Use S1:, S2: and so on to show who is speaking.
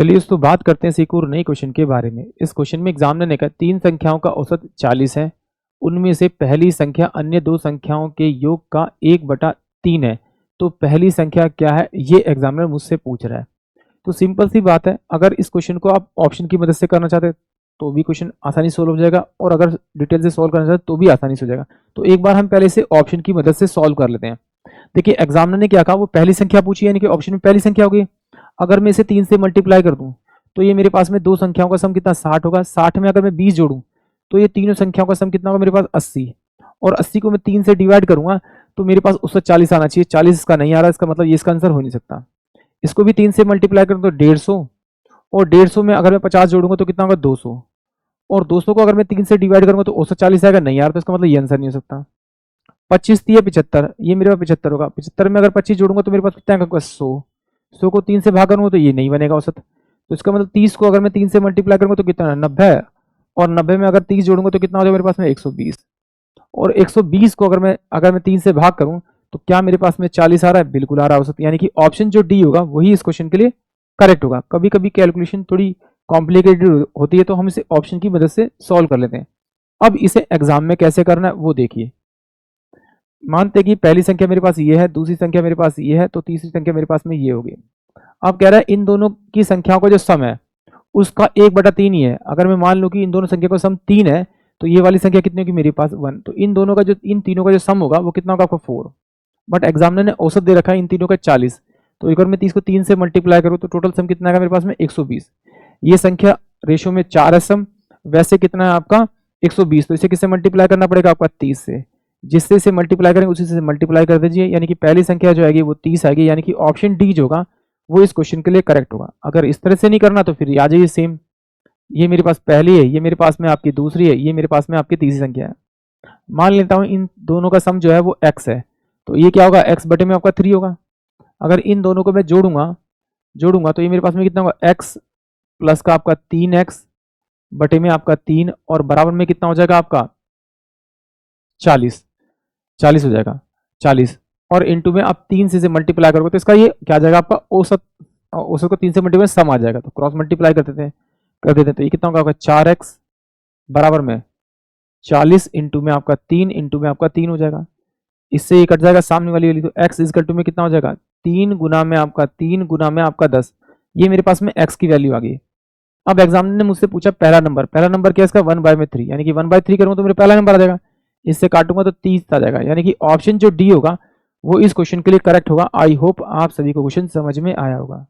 S1: चलिए दोस्तों बात करते हैं एक और नए क्वेश्चन के बारे में। इस क्वेश्चन में एग्जामिनर ने कहा 3 संख्याओं का औसत 40 है, उनमें से पहली संख्या अन्य 2 संख्याओं के योग का 1/3 है, तो पहली संख्या क्या है, ये एग्जामिनर मुझसे पूछ रहा है। तो सिंपल सी बात है, अगर इस क्वेश्चन को आप ऑप्शन की मदद से करना चाहते हैं तो भी क्वेश्चन आसानी से सोल्व हो जाएगा, और अगर डिटेल से सोल्व करना चाहते तो भी आसानी से हो जाएगा। तो एक बार हम पहले से ऑप्शन की मदद से सोल्व कर लेते हैं। देखिए एग्जामिनर ने क्या कहा, वो पहली संख्या पूछी, यानी कि ऑप्शन में पहली संख्या होगी। अगर मैं इसे 3 से मल्टीप्लाई कर दूं तो ये मेरे पास में 2 संख्याओं का सम कितना 60 होगा। 60 में अगर मैं 20 जोड़ूं तो ये तीनों संख्याओं का सम कितना होगा मेरे पास 80, और 80 को मैं 3 से डिवाइड करूंगा तो मेरे पास उससे 40 आना चाहिए। 40 इसका नहीं आ रहा, इसका मतलब ये इसका आंसर हो नहीं सकता। इसको भी 3 से मल्टीप्लाई करूं तो 150, और 150 में अगर मैं 50 जोड़ूंगा तो कितना होगा 200, और 200 को अगर मैं 3 से डिवाइड करूंगा तो 240 आएगा। नहीं यार, तो इसका मतलब ये आंसर नहीं हो सकता। 25 3 75, ये मेरे पास 75 होगा। 75 में अगर 25 जोड़ूंगा तो मेरे पास कितना आएगा 100, 100 को 3 से भाग करूंगा तो ये नहीं बनेगा औसत। तो इसका मतलब 30 को अगर मैं 3 से मल्टीप्लाई करूंगा तो कितना 90, और 90 में अगर 30 जोड़ूंगा तो कितना हो जाएगा मेरे पास में 120, और 120 को अगर मैं 3 से भाग करूं तो क्या मेरे पास में 40 आ रहा है, बिल्कुल आ रहा है औसत। यानी कि ऑप्शन जो डी होगा वही इस क्वेश्चन के लिए करेक्ट होगा। कभी कभी कैलकुलेशन थोड़ी कॉम्प्लिकेटेड होती है तो हम इसे ऑप्शन की मदद से सॉल्व कर लेते हैं। अब इसे एग्जाम में कैसे करना है वो देखिए। मानते हैं कि पहली संख्या मेरे पास ये है, दूसरी संख्या मेरे पास ये है, तो तीसरी संख्या मेरे पास में ये होगी। अब कह रहा है इन दोनों की संख्याओं का जो सम है उसका 1/3 ही है। अगर मैं मान लूं कि इन दोनों संख्या का सम 3 है तो ये वाली संख्या कितनी होगी मेरे पास 1, तो इन तीनों का जो सम होगा वो कितना होगा आपका 4। बट एग्जामिनर ने औसत दे रखा है इन तीनों का 40, तो एक बार मैं 30 को 3 से मल्टीप्लाई करूं तो टोटल सम कितना आएगा मेरे पास में 120। ये संख्या रेशियो में 4 है सम, वैसे कितना है आपका 120, तो इसे किससे मल्टीप्लाई करना पड़ेगा आपका 30 से। जिससे इसे मल्टीप्लाई करेंगे उसी से मल्टीप्लाई कर दीजिए, यानी कि पहली संख्या जो आएगी वो 30 आएगी। यानी कि ऑप्शन डी जो होगा वो इस क्वेश्चन के लिए करेक्ट होगा। अगर इस तरह से नहीं करना तो फिर आ जाइए सेम, ये मेरे पास पहली है, ये मेरे पास में आपकी दूसरी है, ये मेरे पास में आपकी तीसरी संख्या है। मान लेता हूं इन दोनों का सम जो है वो x है, तो ये क्या होगा x बटे में आपका 3 होगा। अगर इन दोनों को मैं जोड़ूंगा तो ये मेरे पास में कितना होगा x प्लस का आपका 3x बटे में आपका 3, और बराबर में कितना हो जाएगा आपका 40 हो जाएगा 40, और इंटू में आप 3 से मल्टीप्लाई करोगे तो इसका ये क्या आ जाएगा आपका औसत। औसत को 3 से मल्टीप्लाई सम आ जाएगा, तो क्रॉस मल्टीप्लाई कर देते हैं तो ये कितना होगा आपका 4x बराबर में 40 इंटू में आपका 3 इंटू में आपका 3 हो जाएगा। इससे ये कट जाएगा सामने वाली तो x इजकल टू में कितना हो जाएगा 3 गुना में आपका 3 गुना में आपका 10। ये मेरे पास में x की वैल्यू आ गई। अब एग्जामिनर ने मुझसे पूछा पहला नंबर क्या है इसका 1/3, यानी कि 1/3 करूंगा तो मेरे पहला नंबर आ जाएगा। इससे काटूंगा तो 30 आ जाएगा। यानी कि ऑप्शन जो डी होगा वो इस क्वेश्चन के लिए करेक्ट होगा। आई होप आप सभी को क्वेश्चन समझ में आया होगा।